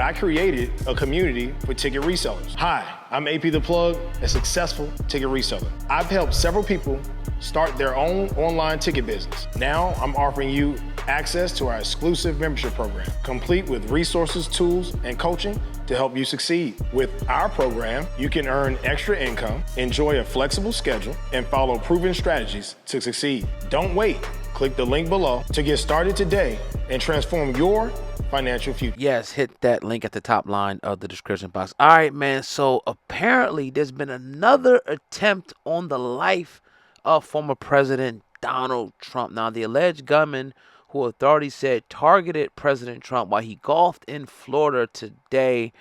I created a community for ticket resellers. Hi, I'm AP The Plug, a successful ticket reseller. I've helped several people start their own online ticket business. Now I'm offering you access to our exclusive membership program, complete with resources, tools, and coaching to help you succeed. With our program, you can earn extra income, enjoy a flexible schedule, and follow proven strategies to succeed. Don't wait. Click the link below to get started today and transform your financial future. Yes, hit that link at the top line of the description box. All right, man. So apparently there's been another attempt on the life of former President Donald Trump. Now, the alleged gunman who authorities said targeted President Trump while he golfed in Florida today.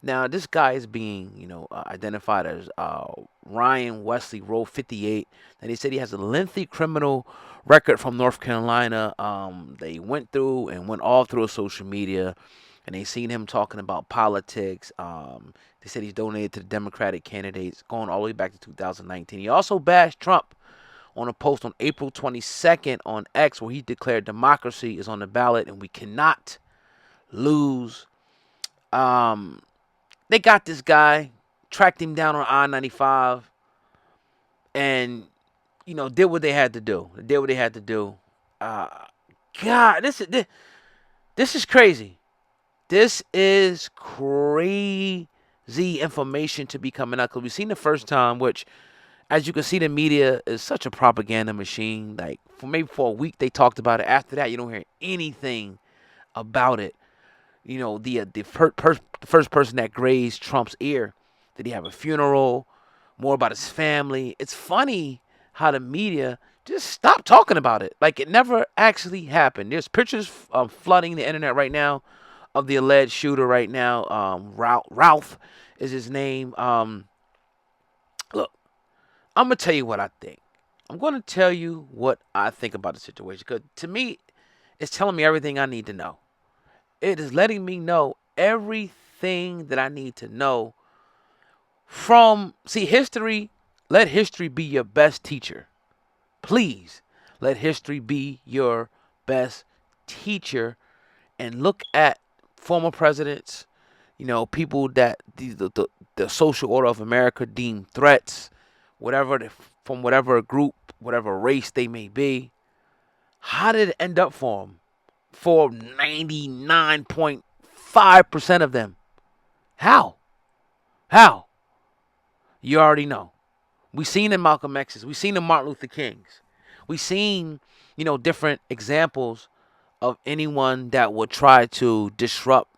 Now, this guy is being, identified as Ryan Wesley Rowe, 58. And he said he has a lengthy criminal record from North Carolina. They went through and went all through social media, and they seen him talking about politics. They said he's donated to the Democratic candidates going all the way back to 2019. He also bashed Trump on a post on April 22nd on X where he declared democracy is on the ballot and we cannot lose. They got this guy, tracked him down on I-95, and, did what they had to do. God, this is crazy. This is crazy information to be coming out, because we've seen the first time, which, as you can see, the media is such a propaganda machine. Like, for a week they talked about it. After that, you don't hear anything about it. The first person that grazed Trump's ear, did he have a funeral? More about his family. It's funny how the media just stopped talking about it. Like, it never actually happened. There's pictures flooding the internet right now of the alleged shooter right now. Ralph is his name. Look, I'm going to tell you what I think. I'm going to tell you what I think about the situation, because to me, it's telling me everything I need to know. It is letting me know everything that I need to know history. Let history be your best teacher. Please, let history be your best teacher, and look at former presidents, people that the social order of America deemed threats, from whatever group, whatever race they may be. How did it end up for them? For 99.5% of them. How? You already know. We seen in Malcolm X's. We seen in Martin Luther King's. We seen, different examples of anyone that would try to disrupt,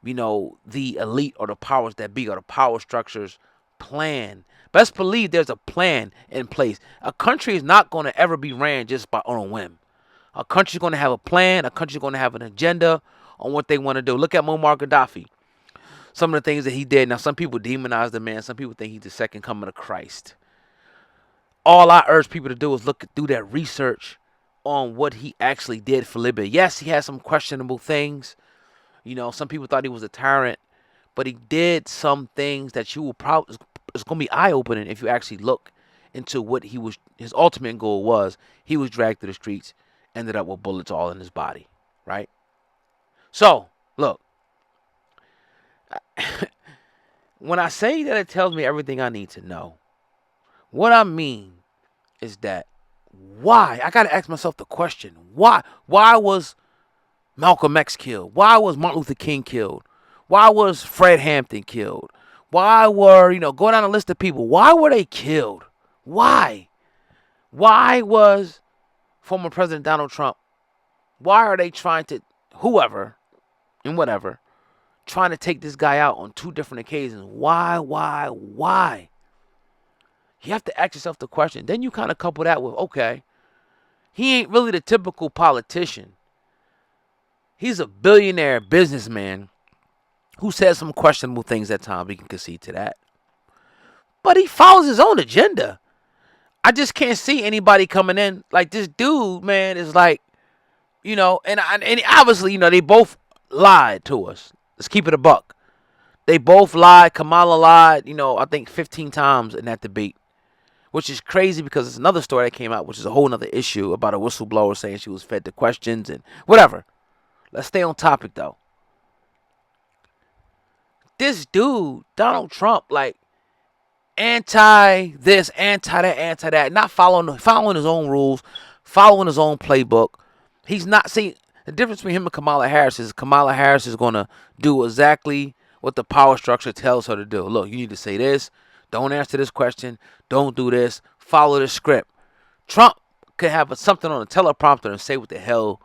the elite or the powers that be or the power structures plan. Best believe there's a plan in place. A country is not going to ever be ran just on a whim. A country's going to have a plan. A country's going to have an agenda on what they want to do. Look at Muammar Gaddafi. Some of the things that he did. Now, some people demonize the man. Some people think he's the second coming of Christ. All I urge people to do is do that research on what he actually did for Libya. Yes, he had some questionable things. Some people thought he was a tyrant. But he did some things that you will probably... It's going to be eye-opening if you actually look into what his ultimate goal was. He was dragged through the streets. Ended up with bullets all in his body, right? So, look, when I say that it tells me everything I need to know, what I mean is that why? I got to ask myself the question, why? Why was Malcolm X killed? Why was Martin Luther King killed? Why was Fred Hampton killed? Why were, go down a list of people. Why were they killed? Why? Why was former President Donald Trump, why are they trying to, whoever and whatever, trying to take this guy out on two different occasions? Why? You have to ask yourself the question. Then you kind of couple that with, okay, he ain't really the typical politician. He's a billionaire businessman who says some questionable things at times. We can concede to that. But he follows his own agenda. I just can't see anybody coming in like this dude, man, is like, and obviously, they both lied to us. Let's keep it a buck. They both lied. Kamala lied, I think 15 times in that debate, which is crazy because it's another story that came out, which is a whole nother issue about a whistleblower saying she was fed the questions and whatever. Let's stay on topic, though. this dude, Donald Trump, like, anti this, anti that, anti that, not following his own rules, following his own playbook. He's not seeing the difference between him and Kamala Harris is Kamala Harris is gonna do exactly what the power structure tells her to do. Look, you need to say this, don't answer this question, don't do this, follow the script. Trump could have something on a teleprompter and say what the hell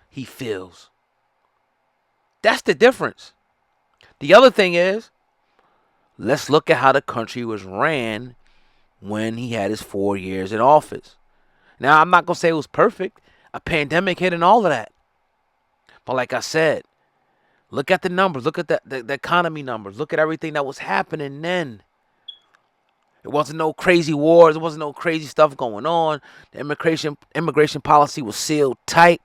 he feels. That's the difference. The other thing is, let's look at how the country was ran when he had his 4 years in office. Now, I'm not going to say it was perfect. A pandemic hit and all of that. But like I said, look at the numbers. Look at the economy numbers. Look at everything that was happening then. It wasn't no crazy wars. It wasn't no crazy stuff going on. The immigration policy was sealed tight.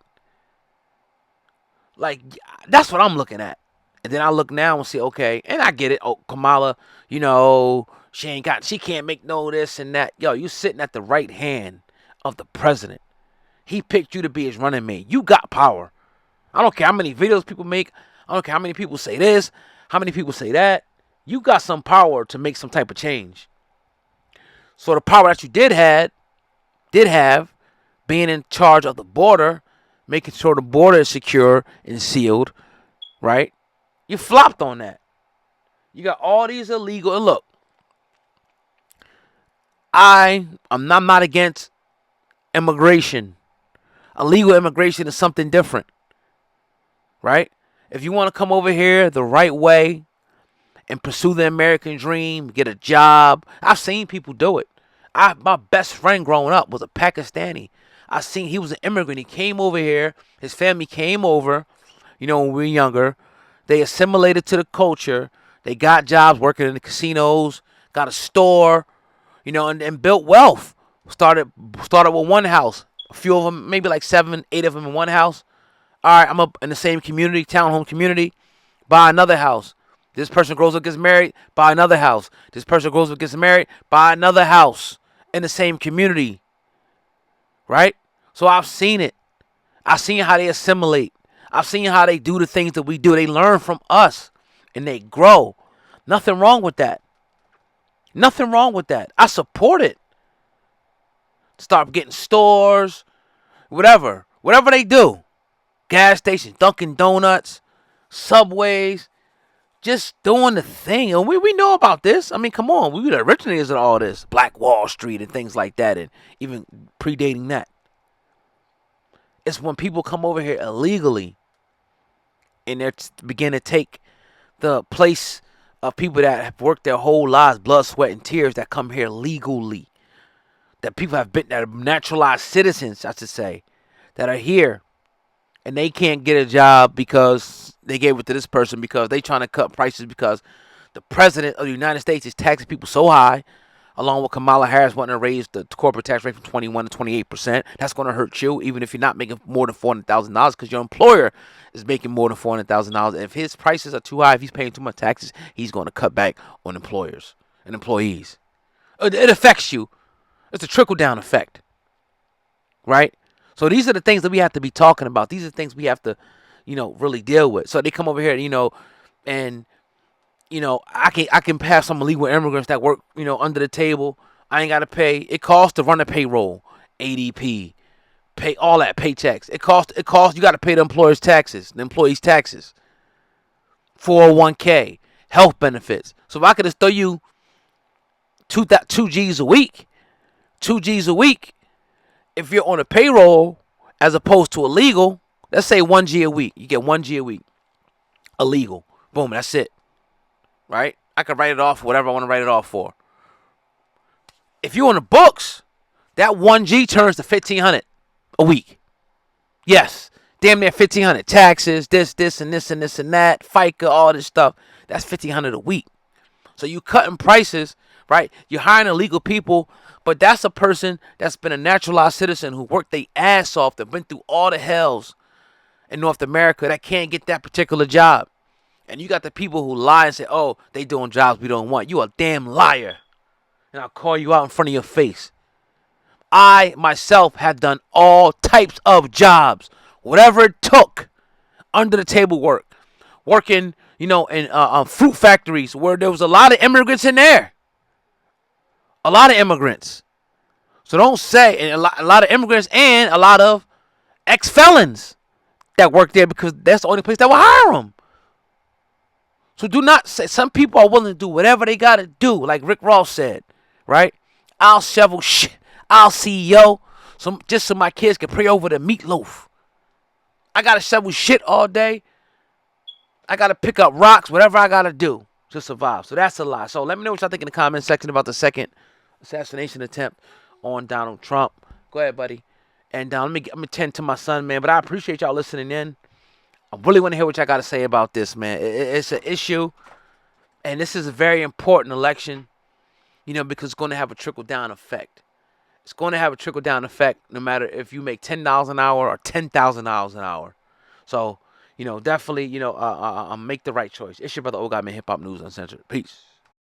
Like, that's what I'm looking at. And then I look now and see, okay, and I get it. Oh, Kamala, she can't make no this and that. Yo, you sitting at the right hand of the president. He picked you to be his running mate. You got power. I don't care how many videos people make. I don't care how many people say this, how many people say that. You got some power to make some type of change. So the power that you did have, being in charge of the border, making sure the border is secure and sealed, right? You flopped on that. You got all these illegal. And look, I'm not against immigration. Illegal immigration is something different, right? If you want to come over here the right way and pursue the American dream, get a job, I've seen people do it. My best friend growing up was a Pakistani. He was an immigrant. He came over here. His family came over, when we were younger. They assimilated to the culture. They got jobs working in the casinos, got a store, and built wealth. Started with one house. A few of them, maybe like 7, 8 of them in one house. All right, I'm up in the same community, townhome community. Buy another house. This person grows up, gets married, buy another house. This person grows up, gets married, buy another house in the same community. Right? So I've seen it. I've seen how they assimilate. I've seen how they do the things that we do. They learn from us and they grow. Nothing wrong with that. Nothing wrong with that. I support it. Start getting stores, whatever they do. Gas stations, Dunkin' Donuts, Subways, just doing the thing. And we know about this. I mean, come on. We were the originators of all this. Black Wall Street and things like that, and even predating that. It's when people come over here illegally and they begin to take the place of people that have worked their whole lives, blood, sweat, and tears, that come here legally. That people that are naturalized citizens, I should say, that are here. And they can't get a job because they gave it to this person, because they trying to cut prices, because the president of the United States is taxing people so high, along with Kamala Harris wanting to raise the corporate tax rate from 21 to 28%. That's going to hurt you, even if you're not making more than $400,000, because your employer is making more than $400,000. If his prices are too high, if he's paying too much taxes, he's going to cut back on employers and employees. It affects you. It's a trickle-down effect, right? So these are the things that we have to be talking about. These are the things we have to, really deal with. So they come over here, and I can have some illegal immigrants that work, under the table. I ain't got to pay. It costs to run a payroll, ADP, pay all that, paychecks. It costs. You got to pay the employer's taxes, the employee's taxes, 401k, health benefits. So if I could just throw you two G's a week, 2 G's a week, if you're on a payroll as opposed to illegal, let's say 1 G a week. You get 1 G a week. Illegal. Boom, that's it. Right? I can write it off for whatever I want to write it off for. If you're on the books, that 1 G turns to $1,500 a week. Yes. Damn near $1,500. Taxes, this, and this, and this, and that. FICA, all this stuff. That's $1,500 a week. So you cutting prices, right? You're hiring illegal people, but that's a person that's been a naturalized citizen who worked their ass off, that went through all the hells in North America, that can't get that particular job. And you got the people who lie and say, oh, they doing jobs we don't want. You a damn liar. And I'll call you out in front of your face. I, myself, have done all types of jobs. Whatever it took. Under the table work. Working, in fruit factories where there was a lot of immigrants in there. A lot of immigrants. So don't say, and a lot of immigrants and a lot of ex-felons that work there because that's the only place that will hire them. So do not say, some people are willing to do whatever they got to do, like Rick Ross said, right? I'll shovel shit. I'll CEO, just so my kids can pray over the meatloaf. I got to shovel shit all day. I got to pick up rocks, whatever I got to do to survive. So that's a lie. So let me know what y'all think in the comment section about the second assassination attempt on Donald Trump. Go ahead, buddy. And I'm going to tend to my son, man. But I appreciate y'all listening in. I really want to hear what y'all got to say about this, man. It's an issue. And this is a very important election, because it's going to have a trickle-down effect. It's going to have a trickle-down effect no matter if you make $10 an hour or $10,000 an hour. So, definitely, make the right choice. It's your brother, Old Guy Man, Hip Hop News Uncensored. Peace.